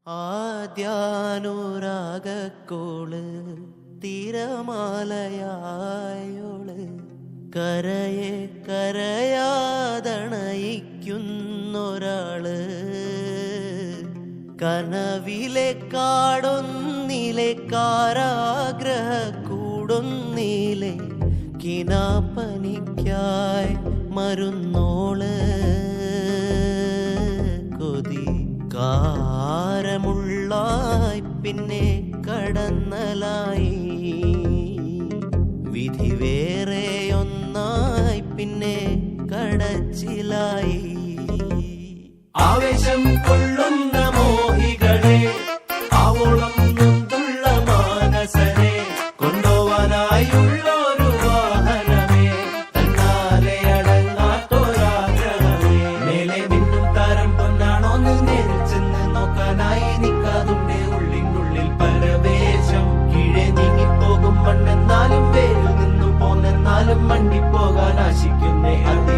ആദ്യാനുരാഗക്കോള് തിരമാലയായോള് കരയെ കരയാതണയിക്കുന്നൊരാള് കനവിലെ കാടൊന്നിലെ കാരാഗ്രഹ കൂടൊന്നിലെ കിനാപ്പനിക്കായി മരുന്നോള് കൊതി കാരമുള്ളായി പിന്നെ കടന്നലായി വിധി വേറെയൊന്നായി പിന്നെ കടച്ചിലായി ആവേശം കൊള്ളുന്ന മോഹികളെ ആവോളം നൊന്തുള്ള മാനസരെ കൊണ്ടുപോവാനായുള്ളൊരു വാഹനമേ തന്നാലെ അടങ്ങാത്തൊരാഗ്രഹമേ മേലെ മിന്നും താരം പൊന്നാണോന്ന് നേരിൽ ചെന്ന് നോക്കാനായി നിൽക്കാതുണ്ട് ഉള്ളിനുള്ളിൽ പരവേശം കീഴെ നീങ്ങിപ്പോകും മണ്ണെന്നാലും വേരിൽ നിന്നും പോന്നെന്നാലും മണ്ടിപ്പോകാൻ ആശിക്കുന്നേ അതി